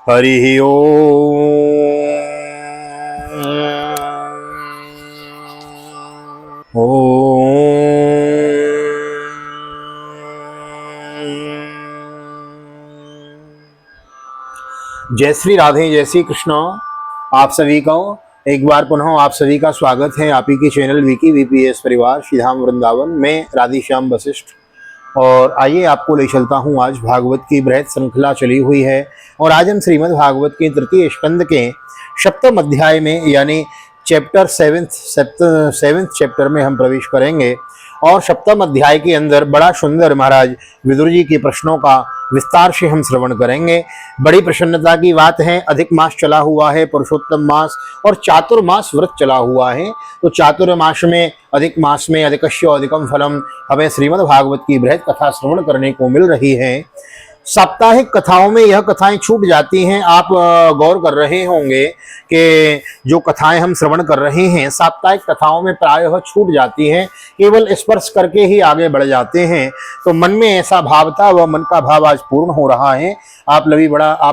हरि जय श्री राधे, जय श्री कृष्ण। आप सभी को एक बार पुनः आप सभी का स्वागत है आप ही के चैनल विकी वीपीएस परिवार श्रीधाम वृंदावन में राधेश्याम वशिष्ठ। और आइए आपको ले चलता हूँ। आज भागवत की बृहद श्रृंखला चली हुई है और आज हम श्रीमद् भागवत के तृतीय स्कंद के सप्तम अध्याय में यानी चैप्टर सेवेंथ चैप्टर में हम प्रवेश करेंगे। और सप्तम अध्याय के अंदर बड़ा सुंदर महाराज विदुर जी के प्रश्नों का विस्तार से हम श्रवण करेंगे। बड़ी प्रसन्नता की बात है, अधिक मास चला हुआ है, पुरुषोत्तम मास और चातुर्मास व्रत चला हुआ है। तो चातुर्मास में अधिक मास में अधिकस्य अधिकम फलम हमें श्रीमद् भागवत की बृहद कथा श्रवण करने को मिल रही है। साप्ताहिक कथाओं में यह कथाएं छूट जाती हैं। आप गौर कर रहे होंगे कि जो कथाएं हम श्रवण कर रहे हैं साप्ताहिक कथाओं में प्रायः छूट जाती हैं, केवल स्पर्श करके ही आगे बढ़ जाते हैं। तो मन में ऐसा भाव था, वह मन का भाव आज पूर्ण हो रहा है। आप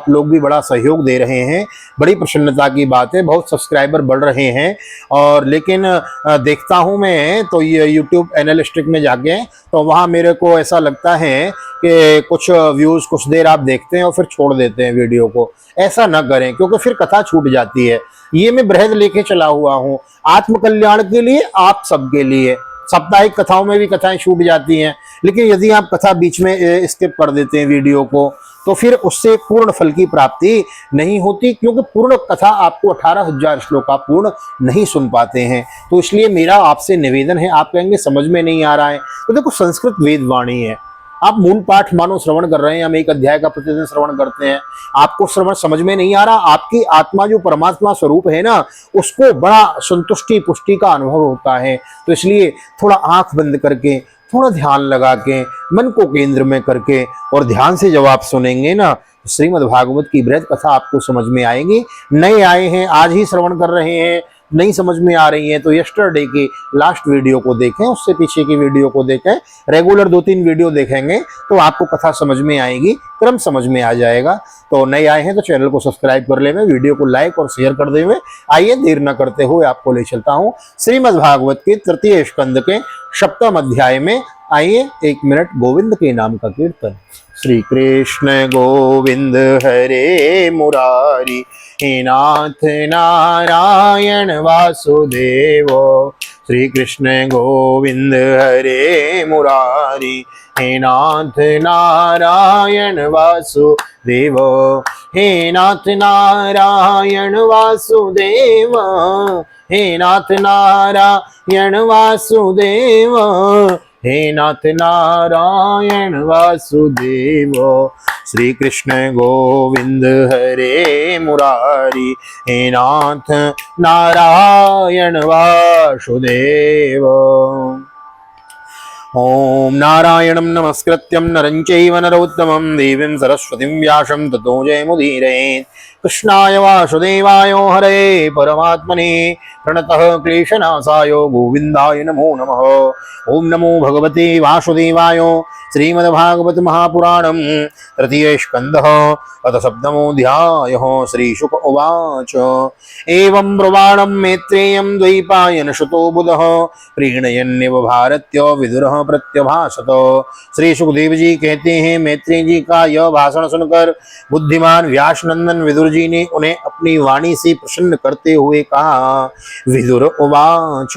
लोग भी बड़ा सहयोग दे रहे हैं, बड़ी प्रसन्नता की बात है। बहुत सब्सक्राइबर बढ़ रहे हैं और लेकिन देखता हूं मैं तो ये यूट्यूब एनालिस्टिक में जाके तो वहाँ मेरे को ऐसा लगता है कि कुछ व्यूज़ कुछ देर आप देखते हैं और फिर छोड़ देते हैं वीडियो को। ऐसा न करें क्योंकि फिर कथा छूट जाती है। ये मैं बृहद लेके चला हुआ हूँ आत्म कल्याण के लिए, आप सबके लिए। साप्ताहिक कथाओं में भी कथाएं छूट जाती हैं, लेकिन यदि आप कथा बीच में स्किप कर देते हैं वीडियो को तो फिर उससे पूर्ण फल की प्राप्ति नहीं होती, क्योंकि पूर्ण कथा आपको 18,000 श्लोका पूर्ण नहीं सुन पाते हैं। तो इसलिए मेरा आपसे निवेदन है। आप कहेंगे समझ में नहीं आ रहा है, तो देखो संस्कृत वेदवाणी है, आप मूल पाठ मानो श्रवण कर रहे हैं। हम एक अध्याय का प्रतिदिन श्रवण करते हैं, आपको श्रवण समझ में नहीं आ रहा, आपकी आत्मा जो परमात्मा स्वरूप है ना, उसको बड़ा संतुष्टि पुष्टि का अनुभव होता है। तो इसलिए थोड़ा आंख बंद करके, थोड़ा ध्यान लगा के, मन को केंद्र में करके और ध्यान से जब आप सुनेंगे ना, श्रीमद् भागवत की बृहद कथा आपको समझ में आएगी। नए आए हैं, आज ही श्रवण कर रहे हैं, नहीं समझ में आ रही है तो यस्टरडे की लास्ट वीडियो को देखें, उससे पीछे की वीडियो को देखें। रेगुलर 2-3 वीडियो देखेंगे तो आपको कथा समझ में आएगी, क्रम समझ में आ जाएगा। तो नए आए हैं तो चैनल को सब्सक्राइब कर लेंगे, वीडियो को लाइक और शेयर कर देंगे। आइए देर न करते हुए आपको ले चलता हूँ श्रीमद् भागवत के तृतीय स्कंद के सप्तम अध्याय में। आइए 1 मिनट गोविंद के नाम का कीर्तन। श्री कृष्ण गोविंद हरे मुरारी, हे नाथ नारायण वासुदेव। श्री कृष्ण गोविंद हरे मुरारी, हे नाथ नारायण वासुदेव। हे नाथ नारायण वासुदेव, हे नाथ नारायण वासुदेव, हे नाथ नारायण वासुदेव। श्री कृष्ण गोविंद हरे मुरारी, हे नाथ नारायण वासुदेव। ओम नारायणं नमस्कृत्यं नरं चैव नरोत्तमं देवीं सरस्वतीं व्यासं ततो जयमुदीरयेत्। कृष्णाय वासुदेवाय हरे परमात्मने प्रणतः क्लेशनाशाय गोविन्दाय नमो नमः। ओम नमो भगवते वासुदेवाय। श्रीमद्भागवत महापुराणं तृतीय स्कन्धः अथ सप्तमोऽध्यायः। श्रीशुक उवाच एवं ब्रुवाणं मैत्रेयं द्वैपायन सुतो बुधः प्रीणयन्निव भारत्य विदुरः प्रत्यभाषत। श्री सुखदेव जी कहते हैं, मैत्रेय जी का यह भाषण सुनकर बुद्धिमान व्यास नंदन विदुर जी ने उन्हें अपनी वाणी से प्रसन्न करते हुए कहा। विदुर उवाच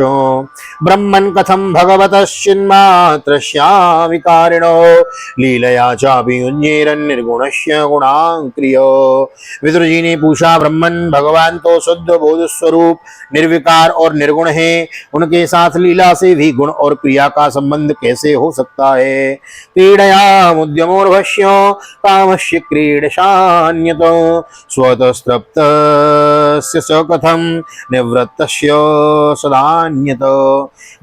ब्रह्मन् कथं भगवतश्चिन्मात्रस्या विकारिणो लीलया चापि युज्येरन् निर्गुणस्य गुणाक्रियो। विदुर जी ने पूछा, ब्रह्मन भगवान तो शुद्ध बोध स्वरूप निर्विकार और निर्गुण है, उनके साथ लीला से भी गुण और क्रिया का संबंध कैसे हो सकता है। पीड़या मुद्यमोर्भश्य कामस्य क्रीडशान्यतो स्व भवतस्तृप्तस्य स कथं निवृत्तस्य सदान्यत।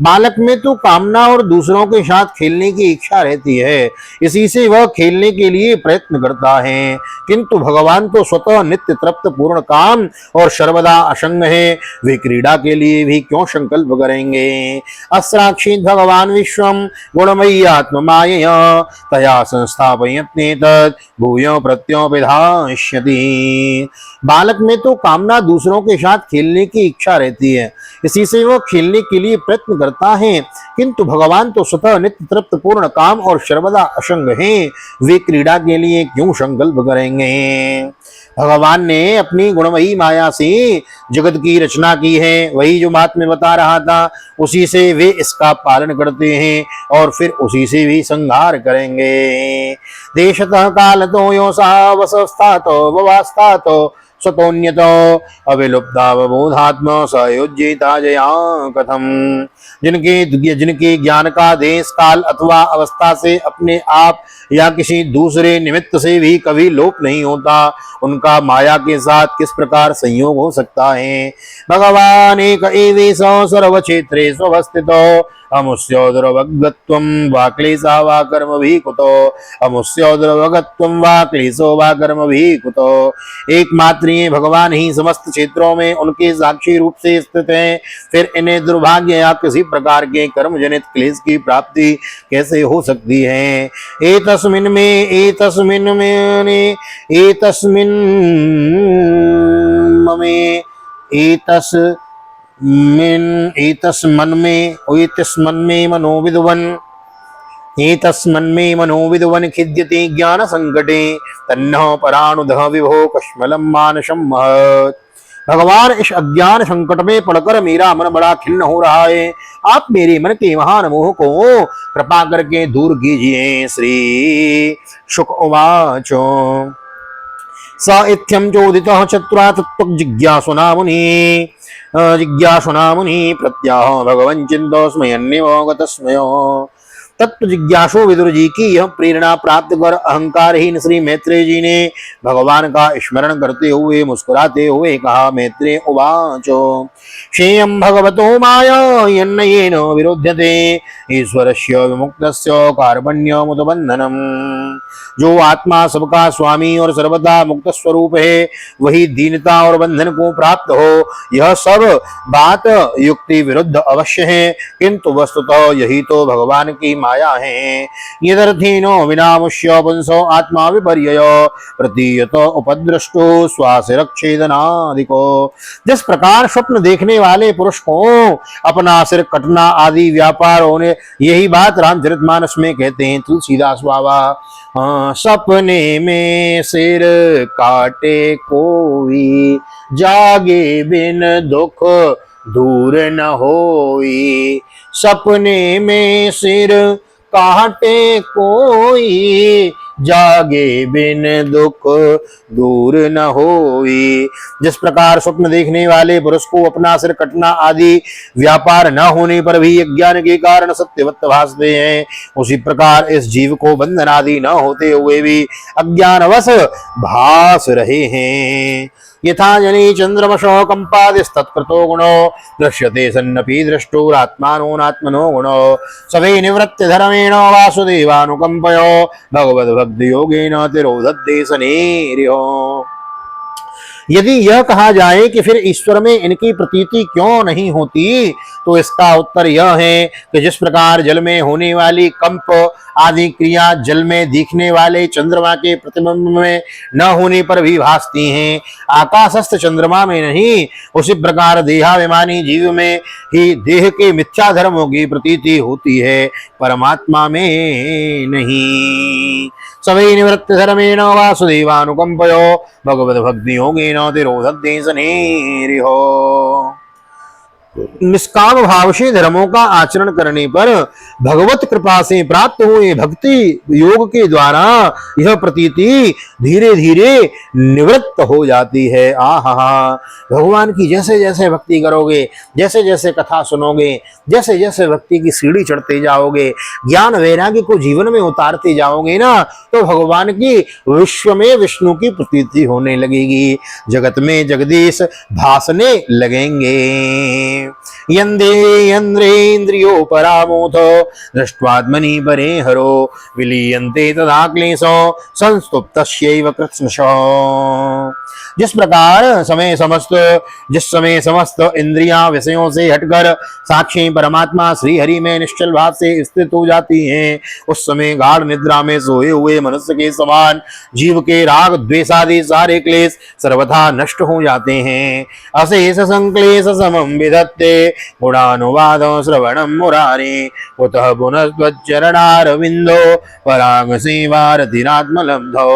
बालक में तो कामना और दूसरों के साथ खेलने की इच्छा रहती है, इसी से वह खेलने के लिए प्रयत्न करता है, किंतु भगवान तो स्वतः नित्य तृप्त पूर्ण काम और सर्वदा असंग है, वे क्रीड़ा के लिए भी क्यों संकल्प करेंगे। अस्राक्षित भगवान विश्वम गुणमयी आत्ममायया तया संस्थापयत्येतत् भूयो प्रत्योपिधास्यति। बालक में तो कामना दूसरों के साथ खेलने की इच्छा रहती है, इसी से वह खेलने के लिए प्रयत्न करता है, किंतु भगवान तो स्वतः नित्य तृप्त पूर्ण काम और सर्वदा असंग हैं, वे क्रीड़ा के लिए क्यों संकल्प करेंगे। भगवान ने अपनी गुणमयी माया से जगत की रचना की है, वही जो बात में बता रहा था, उसी से वे इसका पालन करते हैं और फिर उसी से भी संहार करेंगे। देशतः कालतो योसा वसस्तातो ववास्तातो स्वतोन्यतो अविलुप्तावबोधात्म सयोज्यता जया कथम। जिनके ज्ञान का देश काल अथवा अवस्था से अपने आप या किसी दूसरे निमित्त से भी कभी लोप नहीं होता, उनका माया के साथ किस प्रकार संयोग हो सकता है। भगवान एक एवेश सर्व क्षेत्रे स्वस्थितो अमुष्योदरवगत्वं वा क्लेशा वा कर्मभिः कुतो अमुष्योदरवगत्वं वा क्लेशो वा कर्मभिः कुतो। एकमात्र ये भगवान ही समस्त क्षेत्रों में उनके साक्षी रूप से स्थित हैं, फिर इन्हें दुर्भाग्य या किसी प्रकार के कर्म जनित क्लेश की प्राप्ति कैसे हो सकती है। एतस्मिन् एतस्मन्मे मनोविदुवन् खिद्यते ज्ञान संकटे तन्नः परानुदः विभो कश्मलं मानसं महत्। भगवान, इस अज्ञान संकट में पड़कर मेरा मन बड़ा खिन्न हो रहा है, आप मेरे मन के महान मोह को कृपा करके दूर कीजिए। श्री शुक उवाच स इत्थं चोदितः चत्वा तत्त्वं जिज्ञासुना मुनि प्रत्याह भगवन् चिन्तोऽस्मि अन्यो गतस्मयो। तत्व जिज्ञासु विदुर जी की यह प्रेरणा प्राप्त कर अहंकारहीन श्री मैत्रेय जी ने भगवान का स्मरण करते हुए मुस्कुराते हुए कहा। मैत्रेय उवाचो श्रेयं भगवतो माया यन्नयेन विरुध्यते ईश्वरस्य विमुक्तस्य कार्पण्यमुतबन्धनम्। जो आत्मा सबका स्वामी और सर्वदा मुक्त स्वरूप है, वही दीनता और बंधन को प्राप्त हो, यह सब बात युक्ति विरुद्ध अवश्य है, किंतु वस्तुतः यही तो भगवान की माया है। यदर्थीनो विनामुष्य पुंसो आत्मा विपर्ययो प्रतीयत उपद्रष्टो स्वासिरच्छेदनादिको। जिस प्रकार स्वप्न देखने वाले पुरुष को अपना सिर कटना आदि व्यापार होने, यही बात रामचरितमानस में कहते हैं तुलसीदास बाबा। सपने में सिर काटे कोई जागे बिन दुख दूर न होई। सपने में सिर काटे कोई जागे बिन दुख दूर न होई। जिस प्रकार स्वप्न देखने वाले पुरुष को अपना सिर कटना आदि व्यापार न होने पर भी अज्ञान के कारण सत्यवत भासते हैं, उसी प्रकार इस जीव को बंधन आदि न होते हुए भी अज्ञानवश भास रहे हैं। यथा जनि चंद्रमशो कंपादिस्तत्कृतो गुणो दृश्यते सन्नपि दृष्टोरात्मानोनात्मनो गुणो सवै निवृत्ति धर्मेण वासुदेवानुकंपयो भगवद्भक्ति योगेन तिरोधत्ते शनेरियो। यदि यह कहा जाए कि फिर ईश्वर में इनकी प्रतीति क्यों नहीं होती, तो इसका उत्तर यह है कि जिस प्रकार जल में होने वाली कंप आदि क्रिया जल में दिखने वाले चंद्रमा के प्रतिबिंब में न होने पर भी भासती हैं, आकाशस्थ चंद्रमा में नहीं, उसी प्रकार देहाभिमानी जीव में ही देह के मिथ्या धर्मों की प्रतीति होती है, परमात्मा में नहीं। सवै निवृत्त धर्मेण वासुदेवानुकंपयो भगवद्भक्ति योगेन तिरोधत्ते शनेरियो। निष्काम भाव से धर्मों का आचरण करने पर भगवत कृपा से प्राप्त हुए भक्ति योग के द्वारा यह प्रतीति धीरे धीरे निवृत्त हो जाती है। आहा, भगवान की जैसे जैसे भक्ति करोगे, जैसे जैसे कथा सुनोगे, जैसे जैसे भक्ति की सीढ़ी चढ़ते जाओगे, ज्ञान वैराग्य को जीवन में उतारते जाओगे ना, तो भगवान की विश्व में विष्णु की प्रतीति होने लगेगी, जगत में जगदीश भासने लगेंगे। यंदे यंद्रेन्द्रियो परामोथ दृष्ट्वात्मनि परे हरो विलीयन्ते तदा क्लेशो संस्तुप्तस्यैव कृत्स्नशो। जिस समय समस्त इंद्रियां विषयों से हटकर साक्षी परमात्मा श्री हरि में निश्चल भाव से स्थित हो जाती हैं, उस समय गाढ़ निद्रा में सोए हुए मनुष्य के समान जीव के राग द्वेषादि सारे क्लेश सर्वथा नष्ट हो जाते हैं। अशेष संक्लेश समं विधत्ते गुणानुवाद श्रवणं मुरारे कुतः पुनस्त्वच्चरणारविंदो पराग सेवारतिरात्मलब्धो।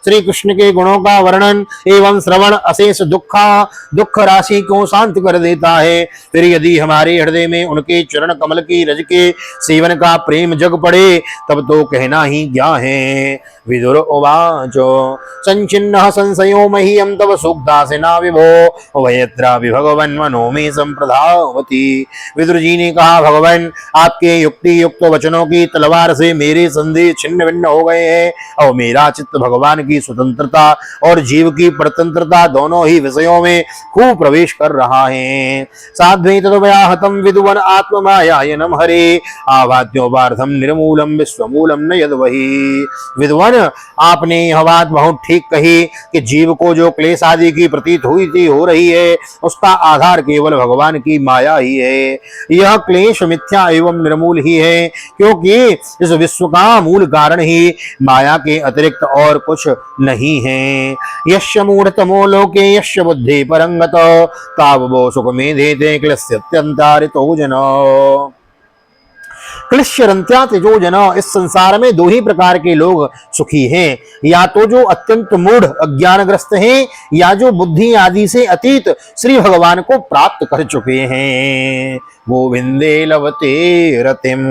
श्री कृष्ण के गुणों का वर्णन एवं श्रवण अशेष दुख राशि को शांत कर देता है। फिर यदि हमारे हृदय में उनके चरण कमल की रज के सेवन का प्रेम जग पड़े, तब तो कहना ही क्या है। विदुर उवाचो संचिन्नः संशयो मह्यं तव सूक्तासिना विभो वयत्रा भगवन् मनो में संप्रधावति। विदुर जी ने कहा, भगवान आपके युक्ति युक्त वचनों की तलवार से मेरे संदेह छिन्न भिन्न हो गए हैं और मेरा चित्त भगवान की स्वतंत्रता और जीव की परतंत्रता दोनों ही विषयों में खूब प्रवेश कर रहा है। साध्वी तदवया हतम विदुवन आत्ममायायनम हरे आवाद्योपार्थम निर्मूलम विश्वमूलम न यद्वहि। विद्वान, आपने यह बात बहुत ठीक कही कि जीव को जो क्लेश आदि की प्रतीत हुई हो रही है, उसका आधार केवल भगवान की माया ही है। यह क्लेश मिथ्या एवं निर्मूल ही है, क्योंकि इस विश्व का मूल कारण ही माया के अतिरिक्त और कुछ नहीं है। यस्य मूढ़तमो लोके यस्य बुद्धि परंगतो ताववो सुख मेधेते क्लिश्यत्यन्तारितो जनो। क्लिश्यरन्त्या तेजो जन। इस संसार में दो ही प्रकार के लोग सुखी हैं, या तो जो अत्यंत मूढ़ अज्ञानग्रस्त हैं, या जो बुद्धि आदि से अतीत श्री भगवान को प्राप्त कर चुके हैं। गोविंदे लभते रतिम,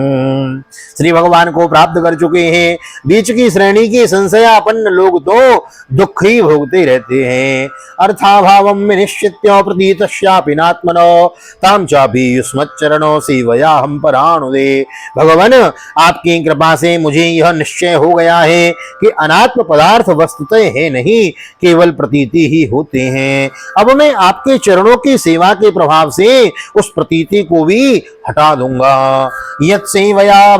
श्री भगवान को प्राप्त कर चुके हैं। बीच की श्रेणी के संशयापन्न लोग तो दुख ही भोगते रहते हैं। अर्थाभावं विनिश्चित्य प्रतीतस्यापि नात्मनो तां चापि युष्मच्चरणो सेवयाहं परानुदे। भगवान, आपकी कृपा से मुझे यह निश्चय हो गया है कि अनात्म पदार्थ वस्तुतः है नहीं, केवल प्रतीति ही होते हैं। अब मैं आपके चरणों की सेवा के प्रभाव से उस प्रतीति को भी हटा दूंगा। यत्सेवया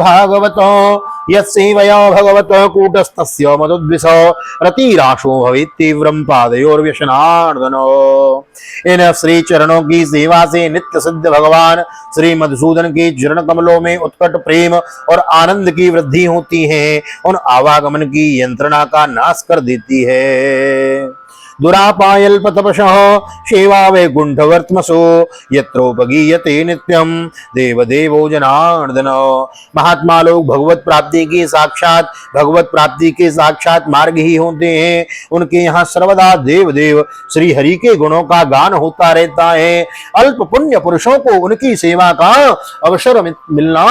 भगवतो कूटस्थस्य मदुद्विषो रतिराशो भवेत् तीव्रं पादयोर्व्यसनार्दनो। इन श्री चरणों की सेवा से नित्य सिद्ध भगवान श्री मधुसूदन के चरण कमलों में उत्कट प्रेम और आनंद की वृद्धि होती है, उन आवागमन की यंत्रणा का नाश कर देती है। दुरापायल्पतपसः सेवा वैकुंठवर्त्मसो यत्रोपगीयते नित्यं देवदेवो जनार्दन। महात्मा लोग भगवत प्राप्ति के साक्षात मार्ग ही होते हैं। उनके यहाँ सर्वदा देव देव श्री हरि के गुणों का गान होता रहता है। अल्प पुण्य पुरुषों को उनकी सेवा का अवसर मिलना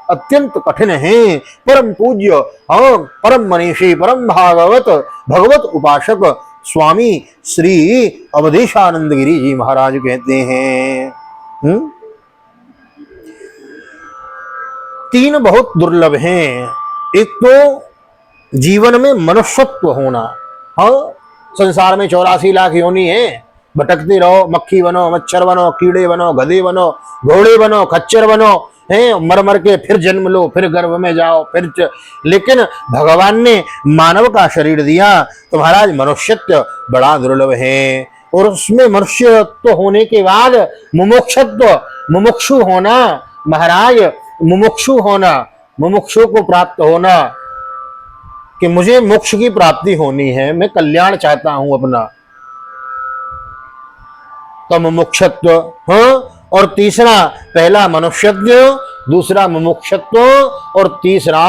अत्यंत कठिन है। परम पूज्य परम मनीषी परम भगवत उपासक स्वामी श्री अवधेशानंद गिरी जी महाराज कहते हैं, तीन बहुत दुर्लभ हैं। एक तो जीवन में मनुष्यत्व होना। संसार में 84 लाख योनि है, भटकते रहो, मक्खी बनो, मच्छर बनो, कीड़े बनो, गधे बनो, घोड़े बनो, खच्चर बनो, मर मर के फिर जन्म लो, फिर गर्भ में जाओ, लेकिन भगवान ने मानव का शरीर दिया तो महाराज मनुष्यत्व बड़ा दुर्लभ है। और उसमें मनुष्यत्व होने के बाद मुमुक्षु होना महाराज, मुमुक्षु को प्राप्त होना कि मुझे मोक्ष की प्राप्ति होनी है, मैं कल्याण चाहता हूं अपना, तो मुमुक्षत्व। और तीसरा, पहला मनुष्यत्व, दूसरा मुमुक्षत्व और तीसरा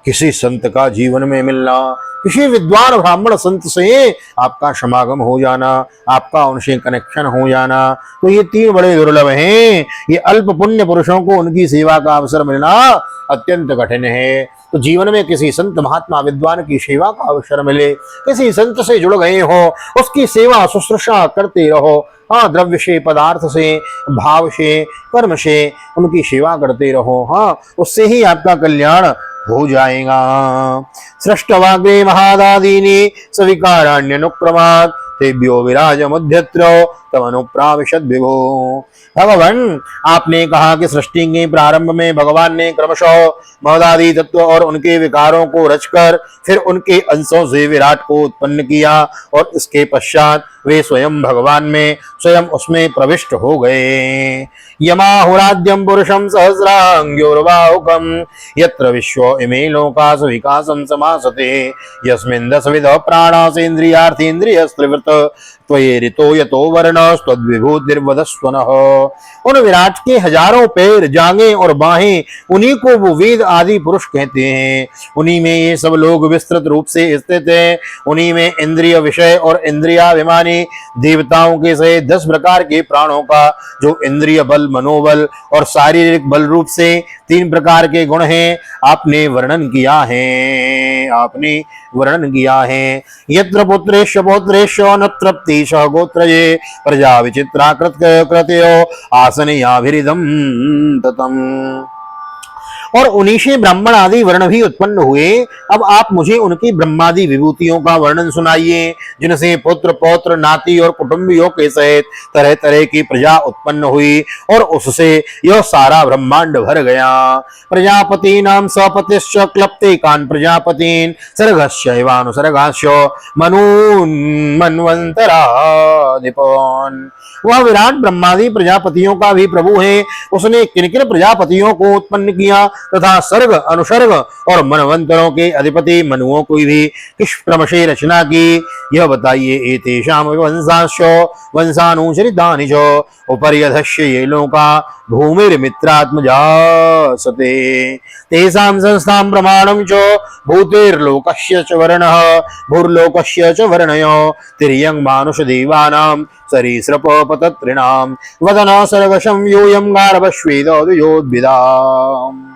किसी संत का जीवन में मिलना, किसी विद्वान ब्राह्मण संत से आपका समागम हो जाना, आपका उनसे कनेक्शन हो जाना, तो ये 3 बड़े दुर्लभ हैं। ये अल्प पुण्य पुरुषों को उनकी सेवा का अवसर मिलना अत्यंत कठिन है। तो जीवन में किसी संत महात्मा विद्वान की सेवा का अवसर मिले, किसी संत से जुड़ गए हो, उसकी सेवा शुश्रूषा करते रहो। हाँ, द्रव्य से, पदार्थ से, भाव से, कर्म से उनकी सेवा करते रहो। हाँ, उससे ही आपका कल्याण हो जाएगा। सृष्टवाग्रे महादादीनि सविकाराण्यनुक्रमात् तेभ्यो विराज मध्यत्र तमनुप्राविशद विभो। भगवान, आपने कहा कि सृष्टि के प्रारंभ में भगवान ने क्रमशः महदादि तत्व और उनके विकारों को रचकर फिर उनके अंशों से विराट को उत्पन्न किया और इसके पश्चात वे स्वयं भगवान में, स्वयं उसमें प्रविष्ट हो गए। यमाहुराद्यम पुरुषम सहस्रांग्योर्बाहुकम यत्र विश्व इमे लोकास विकासम समासते यस्मिन् दशविध प्राणासेन्द्रियार्थेन्द्रियस्त्रिवृत त्वये ऋतो यतो वर्णस्तद्विभूतिर्वदस्वनः। उन विराट के हजारों पैर, जांघें और बाहें, उन्हीं को वो वेद आदि पुरुष कहते हैं। उन्हीं में ये सब लोग विस्तृत रूप से स्थित हैं। उन्हीं में इंद्रिय विषय और इंद्रियाभिमानी देवताओं के सहित 10 प्रकार के प्राणों का जो इंद्रिय बल, मनोबल और शारीरिक बल रूप से 3 प्रकार के गुण हैं, आपने वर्णन किया है। यत्र पुत्रेश पौत्रेश न तृप्तिश गोत्रये प्रजा विचित्रा कृतयो आसनयाभिरिदं ततम्। और उन्हीं से ब्राह्मण आदि वर्ण भी उत्पन्न हुए। अब आप मुझे उनकी ब्रह्मादि विभूतियों का वर्णन सुनाइए, जिनसे पुत्र, पौत्र, नाती और कुटुंबियों के सहित तरह तरह की प्रजा उत्पन्न हुई और उससे यह सारा ब्रह्मांड भर गया। प्रजापति नाम सपतिश्च क्लप्ते कान प्रजापतिन सर्गस्यैवानुसर्गाश्च मनून् मन्वन्तराधिपन्। वह विराट ब्रह्मादि प्रजापतियों का भी प्रभु है। उसने किन किन प्रजापतियों को उत्पन्न किया तथा सर्ग, अनुसर्ग और मनवंतरों के अधिपति मनुओं को भी किस क्रम से रचना की, यह बताइए। एतेषां वंशांश्च वंशानुचरितानि च उपर्यधस्य ये लोका भूमिर्मित्रात्मजासते तेषां संस्थां प्रमाणं च भूतेर्लोकस्य च वर्णः भूर्लोकस्य च वर्णयो तिर्यं मानुषदेवानां सरीसृपपतत्रिणां वदन सर्गशं यूयं गार्भश्वेदोद्भिदाम्।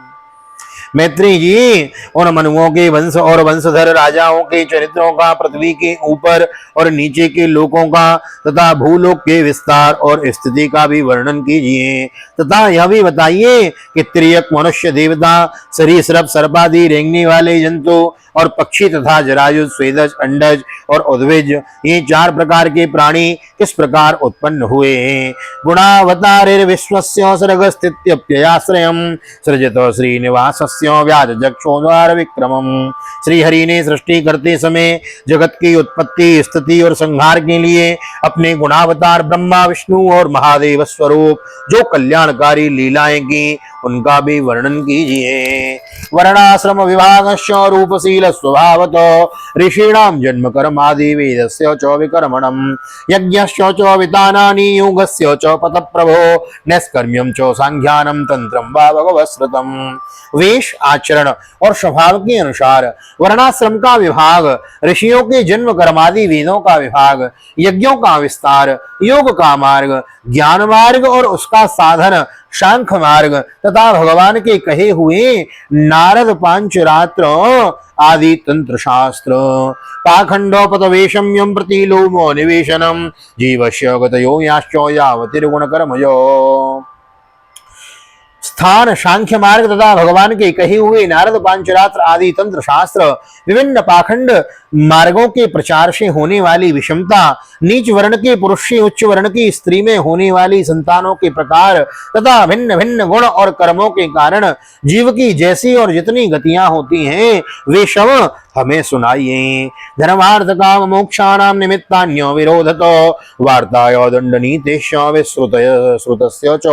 मैत्री जी, उन मनुओं के वंश और वंशधर राजाओं के चरित्रों का, पृथ्वी के ऊपर और नीचे के लोकों का तथा भूलोक के विस्तार और स्थिति का भी वर्णन कीजिए तथा यह भी बताइए कि त्रियक, मनुष्य, देवता, सरीसृप, सर्पादि, रेंगने वाले जंतु और पक्षी तथा जरायुज, स्वेदज, अंडज और उद्भिज, ये 4 प्रकार के प्राणी किस प्रकार उत्पन्न हुए हैं। गुणावतारिर्विश्वस्य सर्गस्थित्यप्ययाश्रयम् सृजत श्रीनिवासस्य व्याजचक्षुद्वार विक्रमम्। श्री हरि ने सृष्टि करते समय जगत की उत्पत्ति, स्थिति और संहार के लिए अपने गुणावतार ब्रह्मा, विष्णु और महादेव स्वरूप जो कल्याणकारी लीलाएं की, उनका भी वर्णन कीजिए। वर्णाश्रम विभागस्य रूपशील स्वभावतो ऋषीणां जन्म कर्मादि वेदस्य च विकर्मणम् यज्ञस्य च वितानानि योगस्य च पतप्रभो नैष्कर्म्यं च सांख्यानं तंत्रं वा भगवत्श्रुतम्। वेश, आचरण और स्वभाव के अनुसार वर्णाश्रम का विभाग, ऋषियों के जन्म कर्मादि वेदों का विभाग, यज्ञों का विस्तार, योग का मार्ग, ज्ञान मार्ग और उसका साधन शांख मार्ग तथा भगवान के कहे हुए नारद पांचरात्र आदि तंत्र शास्त्र। पाखंडोपतवेशम्यं प्रतिलोमो निवेशनम जीवस्य गतयो याश्चो यावतिर्गुण कर्मयो। स्थान, सांख्य मार्ग तथा भगवान के कहे हुए नारद पांचरात्र आदि तंत्र शास्त्र, विभिन्न पाखंड मार्गों के प्रचार से होने वाली विषमता, नीच वर्ण के पुरुष से उच्च वर्ण की स्त्री में होने वाली संतानों के प्रकार तथा भिन्न भिन्न गुण और कर्मों के कारण जीव की जैसी और जितनी गतियां होती हैं, वे सब हमें सुनाइए। धर्मार्थ काम मोक्षाणाम निमित्तान्यो विरोधतो वार्तायो दंडनीतेश्च श्रुतस्य च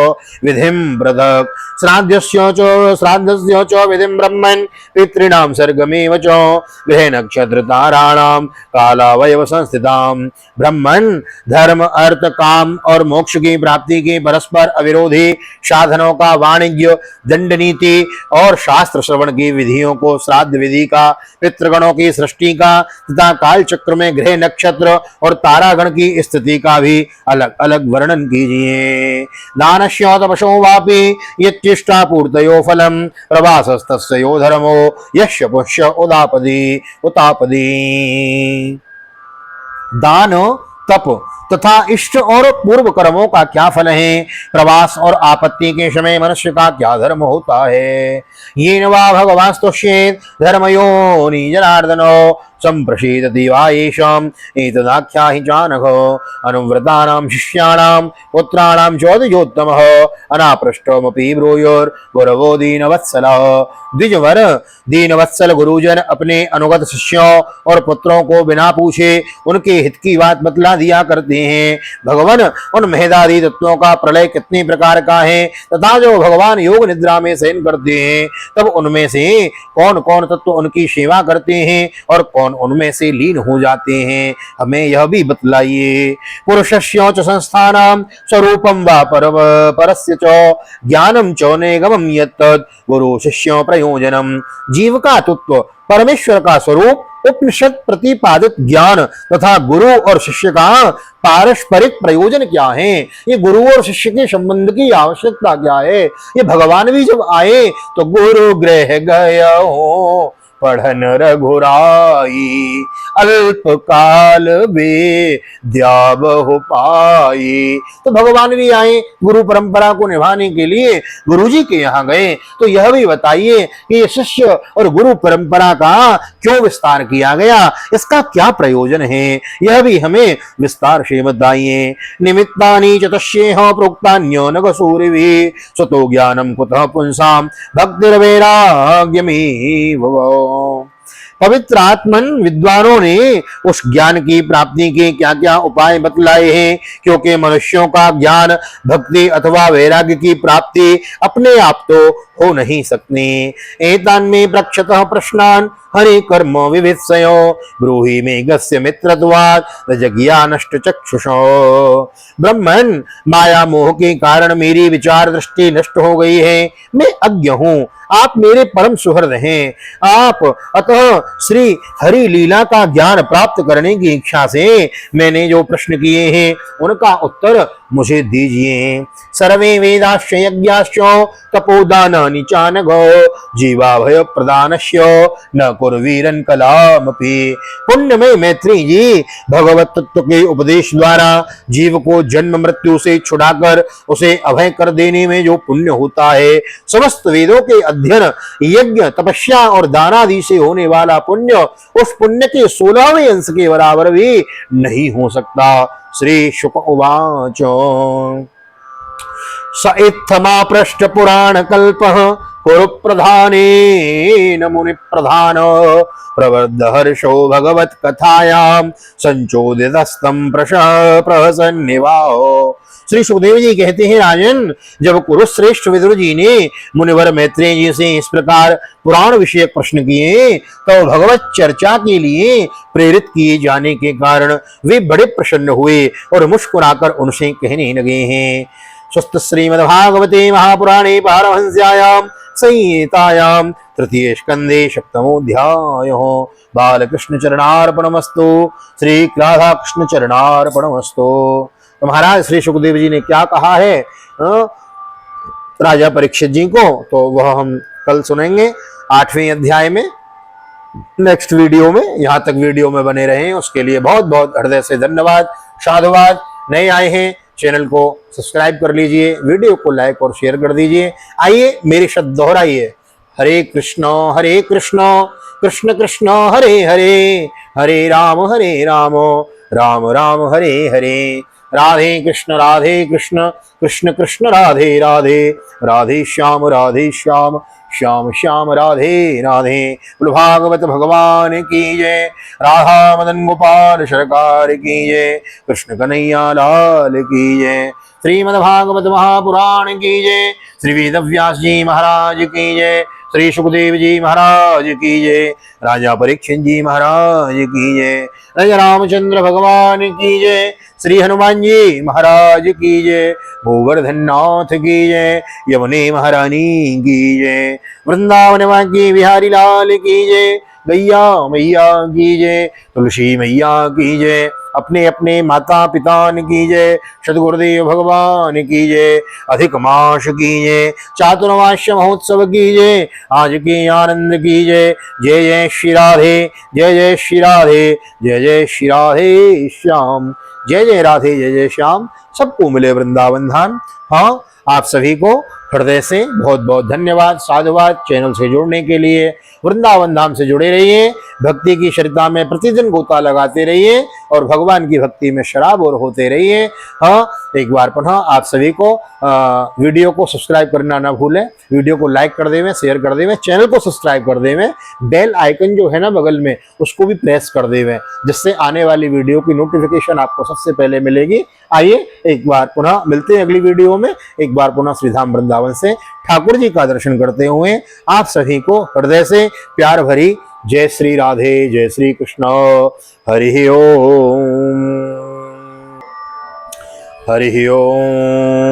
विधिं पृथक् श्राद्धस्य च विधिं ब्रह्मन् पितॄणां सर्गमेव च गृहे नक्षत्र ताराणां कालावयव संस्थितां। ब्रह्मन् धर्म अर्थ काम और मोक्ष की प्राप्ति के परस्पर अविरोधी साधनों का वाणिज्य, दंड नीति और शास्त्र श्रवण की विधियों को, श्राद्ध विधि का, पितृगणों की सृष्टि का तथा काल चक्र में ग्रह नक्षत्र और तारागण की स्थिति का भी अलग अलग वर्णन कीजिए। दानस्य तपसो वापि यच्चिष्टा पूर्तयो फलम प्रवासस्तस्य यो धर्मो यस्य पुष्य उतापदी। दान, तप तथा इष्ट और पूर्व कर्मों का क्या फल है? प्रवास और आपत्ति के समय मनुष्य का क्या धर्म होता है? येन वा भगवास्तुष्येत् धर्मयोनि जनार्दनो संप्रसीदति वा येषाम् एतदाख्याहि चानघ। अनुव्रतानां शिष्याणां पुत्राणां चोदयोत्तमः अनापृष्टमपि ब्रूयोर्गुरवो दीनवत्सलः। द्विजवर दीनवत्सल गुरुजन अपने अनुगत शिष्यों और पुत्रों को बिना पूछे उनके हित की बात बतला दिया करते हैं। भगवान उन मेहदादी तत्वों का प्रलय कितने प्रकार का है तथा जो भगवान योग निद्रा में शयन करते हैं तब उनमें से कौन कौन तत्व उनकी सेवा करते हैं और कौन उनमें से लीन हो जाते हैं, हमें यह भी बतलाइए। पुरुषस्य च संस्थानां स्वरूपं वा परस्य च ज्ञानं च नेगमं यत्तद् गुरु शिष्य प्रयोजनम। जीव का तत्व, परमेश्वर का स्वरूप, उपनिषद प्रतिपादित ज्ञान तथा गुरु और शिष्य का पारस्परिक प्रयोजन क्या है? ये गुरु और शिष्य के संबंध की आवश्यकता क्या है? ये भगवान भी जब आए तो गुरु गृह गयो पढ़न रघुराई अल्प काल विद्या बहु पाई। तो भगवान भी आए गुरु परंपरा को निभाने के लिए, गुरु जी के यहाँ गए। तो यह भी बताइए कि ये शिष्य और गुरु परंपरा का क्यों विस्तार किया गया, इसका क्या प्रयोजन है, यह भी हमें विस्तार से बताइए। निमित्तानि चतस्येह प्रोक्तान्यो नघ सूरिभिः स्वतो ज्ञानम कुतः पुंसां भक्तिर्वैराग्यमेव। पवित्र आत्मन विद्वानों ने उस ज्ञान की प्राप्ति के क्या क्या उपाय बतलाए हैं, क्योंकि मनुष्यों का ज्ञान, भक्ति अथवा वैराग्य की प्राप्ति अपने आप तो हो नहीं सकती। एतान में प्रक्षतः प्रश्नान हरि कर्म विवित्सयो ब्रूहि में गस्य मित्रत्वात् रजज्ञा नष्ट चक्षुषो। ब्रह्मन, माया मोह के कारण मेरी विचार दृष्टि नष्ट हो गई है, मैं अज्ञ हूँ, आप मेरे परम सुहृद हैं। आप अतः श्री हरि लीला का ज्ञान प्राप्त करने की इच्छा से मैंने जो प्रश्न किए हैं उनका उत्तर मुझे दीजिए। सर्वे वेदाश्च यज्ञाश्च तपोदानानि चानघो जीवाभय प्रदानस्य न कुर्वीरन कलामपि। पुण्यमय मैत्री जी, भगवत तत्व के उपदेश द्वारा जीव को जन्म मृत्यु से छुड़ाकर उसे अभय कर देने में जो पुण्य होता है, समस्त वेदों के अध्ययन, यज्ञ, तपस्या और दानादि से होने वाला पुण्य उस पुण्य के 16वें अंश के बराबर भी नहीं हो सकता। श्री शुक उवाच स इत्थमा पृष्ठ पुराण कल्पः कुरु प्रधानेन मुनि प्रधान प्रवृद्ध हर्षो भगवत कथायां संचोदितस्तम प्रहसन्निवाहो। श्री सुखदेव जी कहते हैं, राजन, जब कुरुश्रेष्ठ विदुर जी ने मुनिवर मैत्रेय जी से इस प्रकार पुराण विषयक प्रश्न किए तो भगवत चर्चा के लिए प्रेरित किए जाने के कारण वे बड़े प्रसन्न हुए और मुस्कुराकर उनसे कहने लगे हैं। स्वस्थ श्रीमद्भागवते महापुराणे पारमहंस्यायां संहितायां तृतीय स्कंदे सप्तमोऽध्यायः। बालकृष्ण चरणार्पणमस्तु। श्री राधा कृष्ण चरणार्पणमस्तु। तो महाराज श्री सुखदेव जी ने क्या कहा है राजा परीक्षित जी को, तो वह हम कल सुनेंगे 8वें अध्याय में, नेक्स्ट वीडियो में। यहाँ तक वीडियो में बने रहें उसके लिए बहुत बहुत हृदय से धन्यवाद, साधुवाद। नए आए हैं चैनल को सब्सक्राइब कर लीजिए, वीडियो को लाइक और शेयर कर दीजिए। आइए मेरे शब्द दोहराइए। हरे कृष्ण कृष्ण कृष्ण हरे हरे, हरे राम राम राम हरे हरे। राधे कृष्ण कृष्ण कृष्ण राधे राधे, राधे श्याम श्याम श्याम राधे राधे। बोलो भागवत भगवान की जय। राधा मदन गोपाल सरकार की जय। कृष्ण कन्हैया लाल की जय। श्रीमद्भागवत महापुराण की जय। श्री वेद व्यास जी महाराज की जय। श्री सुखदेव जी महाराज की जय। राजा परीक्षित जी महाराज की जय। राजा रामचंद्र भगवान की जय। श्री हनुमान जी महाराज की जय। गोवर्धन नाथ की जय। यमुने महारानी की जय। वृंदावन की बिहारी लाल की जय। गैया मैया की जय। तुलसी मैया की जय। अपने अपने माता पिता की जय। सदगुरुदेव भगवान की जय। अधिक मास की जय। चातुर्मास्य महोत्सव की जय। आज के आनंद की जय। जय जय श्री राधे। जय जय श्री राधे। जय जय श्री राधे श्याम। जय जय राधे जय जय श्याम। सबको मिले वृंदावन धाम। हाँ, आप सभी को हृदय से बहुत बहुत धन्यवाद, साधुवाद। चैनल से जुड़ने के लिए वृंदावन धाम से जुड़े रहिए। भक्ति की श्रद्धा में प्रतिदिन गोता लगाते रहिए और भगवान की भक्ति में शराब और होते रहिए। हाँ, एक बार पुनः आप सभी को वीडियो को सब्सक्राइब करना ना भूलें। वीडियो को लाइक कर देवें, शेयर कर देवें, चैनल को सब्सक्राइब कर देवें। बेल आइकन जो है ना बगल में, उसको भी प्रेस कर देवें, जिससे आने वाली वीडियो की नोटिफिकेशन आपको सबसे पहले मिलेगी। आइए एक बार पुनः मिलते हैं अगली वीडियो में। एक बार पुनः श्रीधाम वृंदावन से ठाकुर जी का दर्शन करते हुए आप सभी को हृदय से प्यार भरी जय श्री राधे, जय श्री कृष्ण। हरि ओम, हरि ओम।